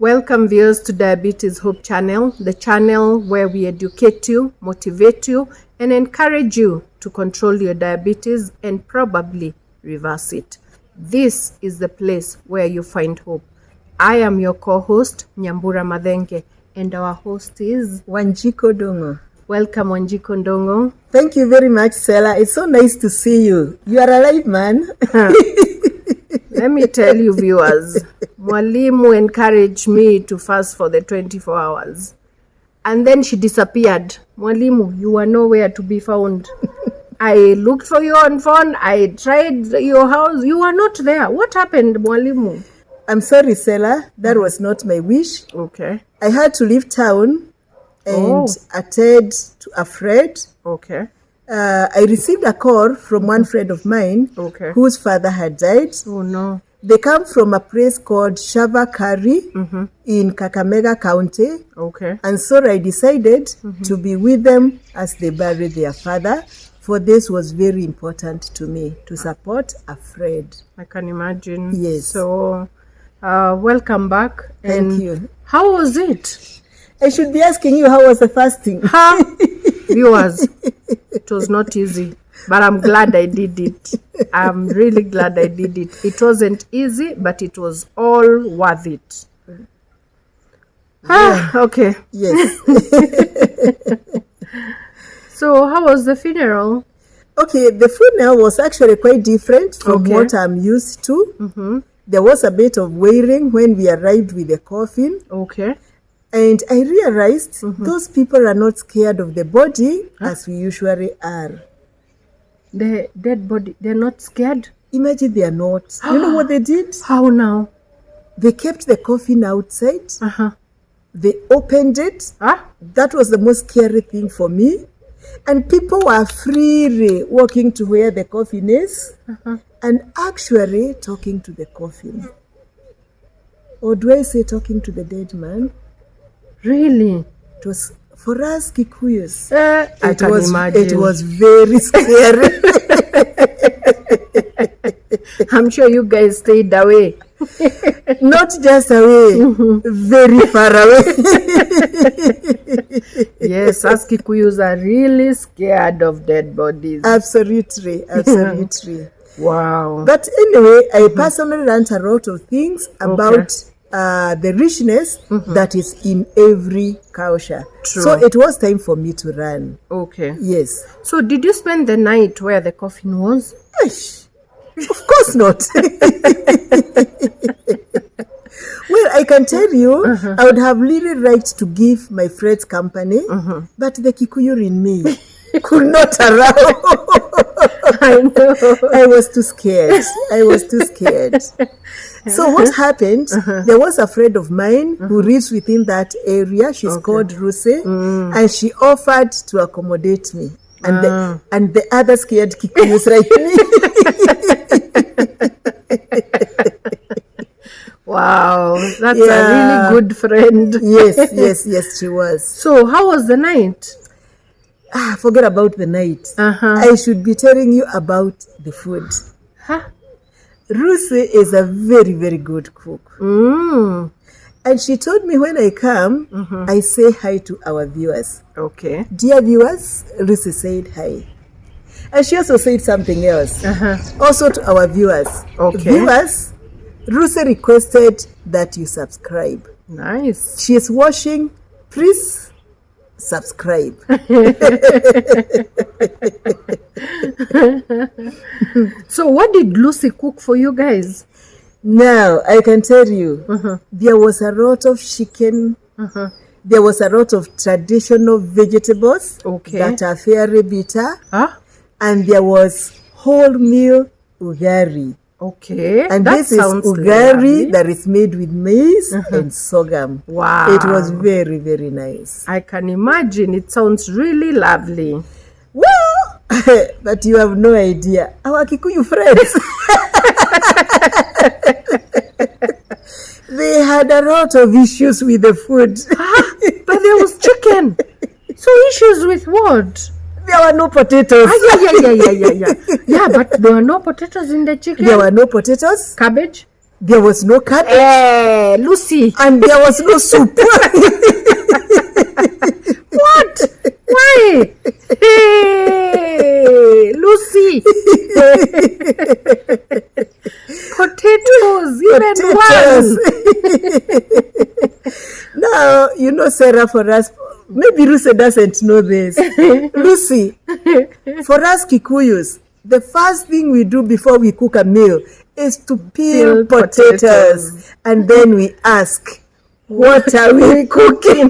Welcome viewers to Diabetes Hope Channel, the channel where we educate you, motivate you, and encourage you to control your diabetes and probably reverse it. This is the place where you find hope. I am your co-host, Nyambura Madenge, and our host is Wanjiko Dongo. Welcome, Wanjiko Dongo. Thank you very much, Sela. It's so nice to see you. You are alive, man. Let me tell you, viewers, Mwalimu encouraged me to fast for the 24 hours. And then she disappeared. Mwalimu, you were nowhere to be found. I looked for you on phone. I tried your house. You were not there. What happened, Mwalimu? I'm sorry, Sela. That was not my wish. Okay. I had to leave town and attend to a friend. Okay. I received a call from one friend of mine whose father had died. Oh, no. They come from a place called Shavakari in Kakamega County. Okay. And so I decided to be with them as they buried their father. For this was very important to me, to support a friend. I can imagine. Yes. So, welcome back. Thank you. How was it? I should be asking you, how was the fasting? Viewers, it was not easy, but I'm glad I did it. I'm really glad I did it. It wasn't easy, but it was all worth it. Okay. Yes. So, how was the funeral? Okay, the funeral was actually quite different from what I'm used to. There was a bit of wailing when we arrived with the coffin. Okay. And I realized those people are not scared of the body as we usually are. The dead body, they're not scared? Imagine they are not. You know what they did? How now? They kept the coffin outside. They opened it. That was the most scary thing for me. And people were freely walking to where the coffin is and actually talking to the coffin. Or do I say talking to the dead man? Really? It was, for us Kikuyus, I can imagine. It was very scary. I'm sure you guys stayed away. Not just away, very far away. Yes, us Kikuyus are really scared of dead bodies. Absolutely, absolutely. Wow. But anyway, I personally learned a lot of things about the richness that is in every culture. True. So it was time for me to run. Okay. Yes. So did you spend the night where the coffin was? Of course not. Well, I can tell you, I would have really liked to give my friends company, but the Kikuyu in me could not allow. I know. I was too scared. So what happened, there was a friend of mine who lives within that area. She's called Ruse, and she offered to accommodate me. And the other scared Kikuyus like me. Wow, that's a really good friend. Yes, she was. So how was the night? Forget about the night. I should be telling you about the food. Ruse is a very, very good cook. And she told me when I come, I say hi to our viewers. Okay. Dear viewers, Ruse said hi. And she also said something else. Also to our viewers. Okay. Viewers, Ruse requested that you subscribe. Nice. She is watching. Please subscribe. So what did Lucy cook for you guys? Now, I can tell you, there was a lot of chicken. There was a lot of traditional vegetables that are very bitter. And there was wholemeal ugari. Okay. And that this is ugari that is made with maize and sorghum. Wow. It was very, very nice. I can imagine. It sounds really lovely. Well, but you have no idea. Our Kikuyu friends, they had a lot of issues with the food. But there was chicken. So issues with what? There were no potatoes. Yeah, but there were no potatoes in the chicken. There were no potatoes. Cabbage? there was no cabbage, Lucy. and there was no soup. What? Why? Hey, Lucy. Potatoes, even one. Now, you know, Sarah, for us, maybe Lucy doesn't know this. Lucy, for us Kikuyus, the first thing we do before we cook a meal is to peel potatoes. And then we ask, what are we cooking?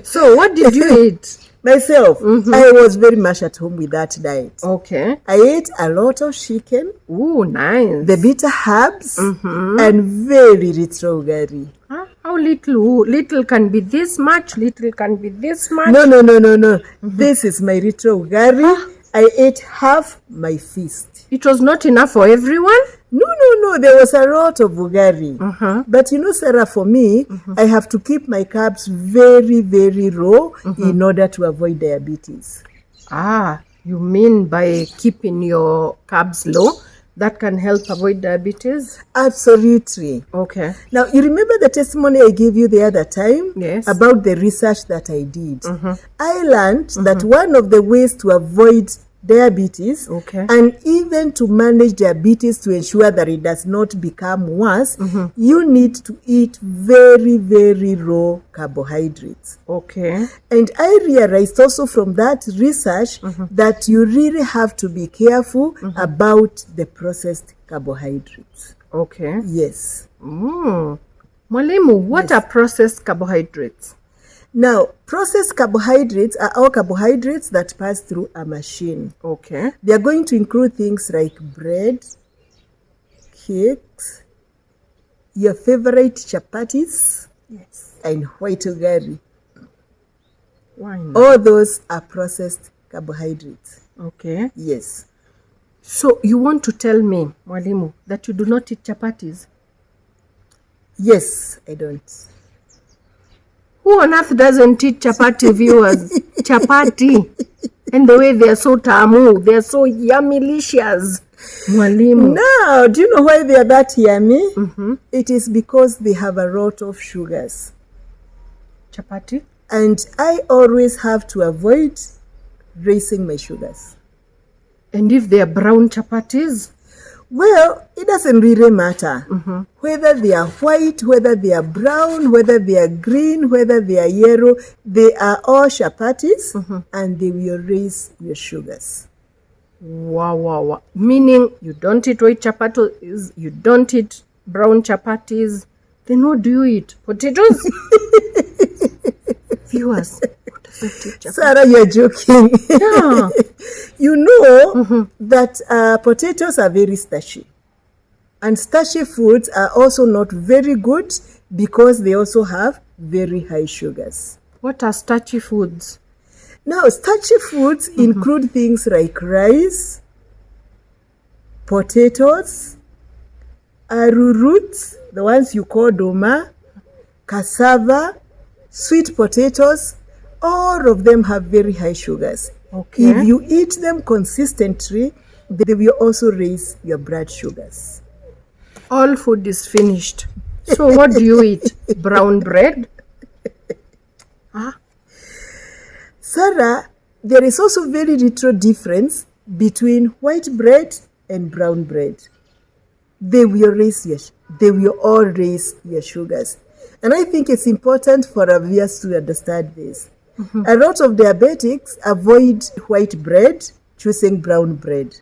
So what did you eat? Myself, I was very much at home with that diet. Okay. I ate a lot of chicken. Ooh, nice. The bitter herbs, and very little ugari. How little? Little can be this much, little can be this much. No. This is my little ugari. I ate half my feast. It was not enough for everyone? No. There was a lot of ugari. But you know, Sarah, for me, I have to keep my carbs very, very low in order to avoid diabetes. You mean by keeping your carbs low, that can help avoid diabetes? Absolutely. Okay. Now, you remember the testimony I gave you the other time? Yes. About the research that I did. I learned that one of the ways to avoid diabetes, and even to manage diabetes to ensure that it does not become worse, you need to eat very, very low carbohydrates. Okay. And I realized also from that research that you really have to be careful about the processed carbohydrates. Okay. Yes. Mwalimu, what are processed carbohydrates? Now, processed carbohydrates are all carbohydrates that pass through a machine. Okay. They are going to include things like bread, cakes, your favorite chapatis, and white ugari. Why not? All those are processed carbohydrates. Okay. Yes. So you want to tell me, Mwalimu, that you do not eat chapatis? Yes, I don't. Who on earth doesn't eat chapati, viewers? Chapati. And the way they are so tamu, they are so yummylicious. Mwalimu. Now, do you know why they are that yummy? It is because they have a lot of sugars. Chapati? And I always have to avoid raising my sugars. And if they are brown chapatis? Well, it doesn't really matter. Whether they are white, whether they are brown, whether they are green, whether they are yellow, they are all chapatis, and they will raise your sugars. Wow. Meaning you don't eat white chapatis, you don't eat brown chapatis. Then what do you eat? Potatoes? Viewers, who doesn't eat chapatis? Sarah, you're joking. Yeah. You know that potatoes are very starchy. And starchy foods are also not very good because they also have very high sugars. What are starchy foods? Now, starchy foods include things like rice, potatoes, arrowroot, the ones you call doma, cassava, sweet potatoes. All of them have very high sugars. Okay. If you eat them consistently, they will also raise your blood sugars. All food is finished. So what do you eat? Brown bread? Sarah, there is also very little difference between white bread and brown bread. They will all raise your sugars. And I think it's important for our viewers to understand this. A lot of diabetics avoid white bread, choosing brown bread.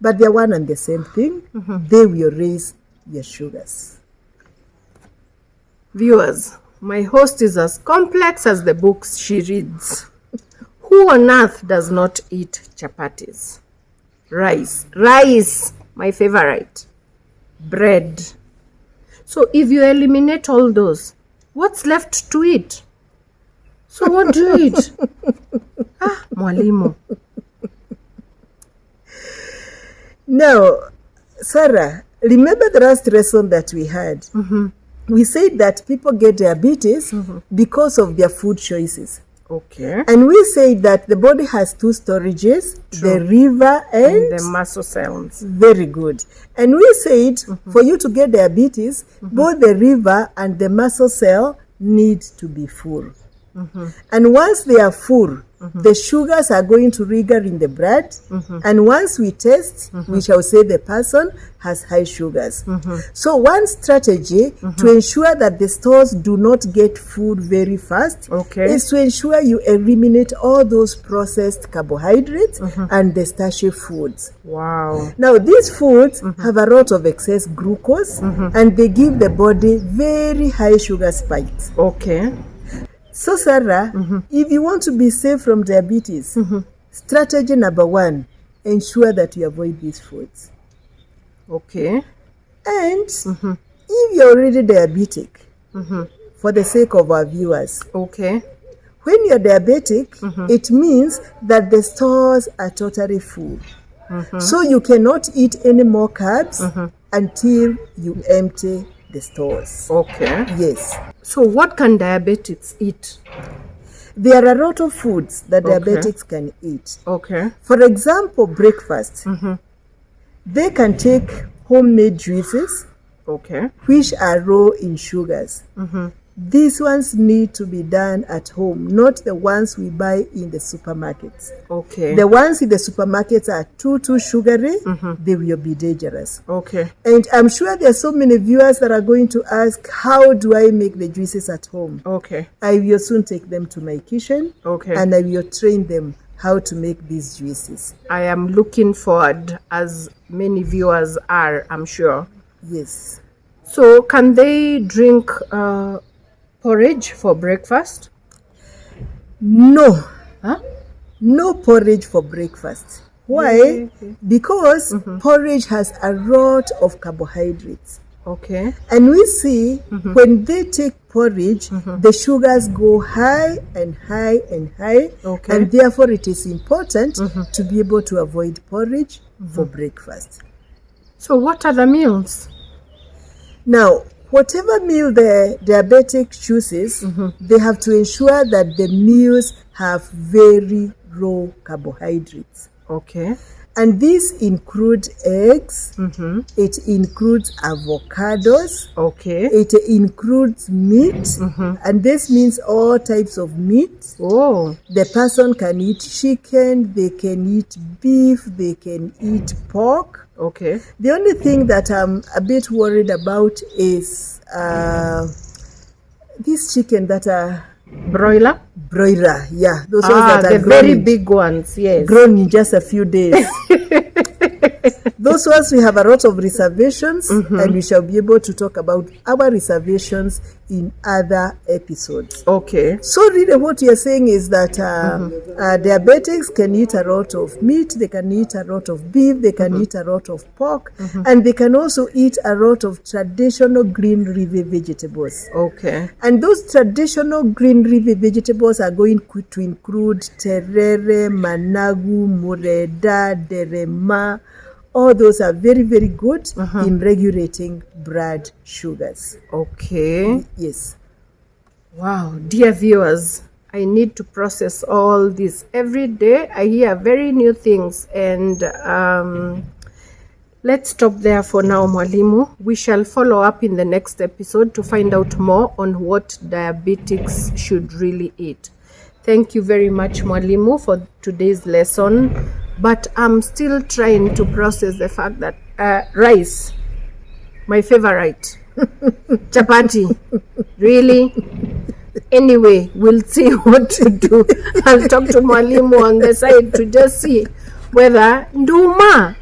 But they're one and the same thing. They will raise your sugars. Viewers, my host is as complex as the books she reads. Who on earth does not eat chapatis? Rice, my favorite. Bread. So if you eliminate all those, what's left to eat? So what do you eat? Mwalimu. Now, Sarah, remember the last lesson that we had? We said that people get diabetes because of their food choices. Okay. And we say that the body has two storages, the liver and the muscle cells. Very good. And we said for you to get diabetes, both the liver and the muscle cell need to be full. And once they are full, the sugars are going to rigor in the blood. And once we test, we shall say the person has high sugars. So one strategy to ensure that the stores do not get food very fast is to ensure you eliminate all those processed carbohydrates and the starchy foods. Wow. Now these foods have a lot of excess glucose and they give the body very high sugar spikes. Okay. So Sarah, if you want to be safe from diabetes, strategy number 1, ensure that you avoid these foods. Okay. And if you're already diabetic, for the sake of our viewers, okay, when you're diabetic, it means that the stores are totally full. So you cannot eat any more carbs until you empty the stores. Okay. Yes. So what can diabetics eat? There are a lot of foods that diabetics can eat. Okay. For example, breakfast. They can take homemade juices, which are low in sugars. These ones need to be done at home, not the ones we buy in the supermarkets. Okay. The ones in the supermarkets are too sugary, they will be dangerous. Okay. And I'm sure there are so many viewers that are going to ask, how do I make the juices at home? Okay. I will soon take them to my kitchen, and I will train them how to make these juices. I am looking forward, as many viewers are, I'm sure. Yes. So can they drink porridge for breakfast? No. Huh? No porridge for breakfast. Why? Because porridge has a lot of carbohydrates. Okay. And we see when they take porridge, the sugars go high and high and high. Okay. And therefore it is important to be able to avoid porridge for breakfast. So what are the meals? Now, whatever meal the diabetic chooses, they have to ensure that the meals have very low carbohydrates. Okay. And these include eggs, it includes avocados, it includes meat, and this means all types of meat. Oh. The person can eat chicken, they can eat beef, they can eat pork. Okay. The only thing that I'm a bit worried about is this chicken that are broiler, yeah, those ones that are the very big ones, yes, grown in just a few days. Those ones we have a lot of reservations, and we shall be able to talk about our reservations in other episodes. Okay. So really what we are saying is that diabetics can eat a lot of meat, they can eat a lot of beef, they can eat a lot of pork, and they can also eat a lot of traditional green leafy vegetables. Okay. And those traditional green leafy vegetables are going to include terere, managu, mureda, derema. All those are very, very good in regulating blood sugars. Okay. Yes. Wow, dear viewers, I need to process all this. Every day I hear very new things, and let's stop there for now, Mwalimu. We shall follow up in the next episode to find out more on what diabetics should really eat. Thank you very much, Mwalimu, for today's lesson. But I'm still trying to process the fact that rice, my favorite, chapati, really? Anyway, we'll see what to do. I'll talk to Mwalimu on the side to just see whether Nduma,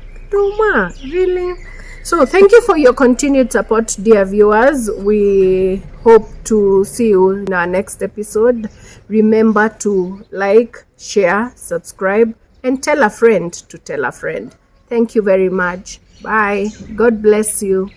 really? So thank you for your continued support, dear viewers. We hope to see you in our next episode. Remember to like, share, subscribe, and tell a friend to tell a friend. Thank you very much. Bye. God bless you.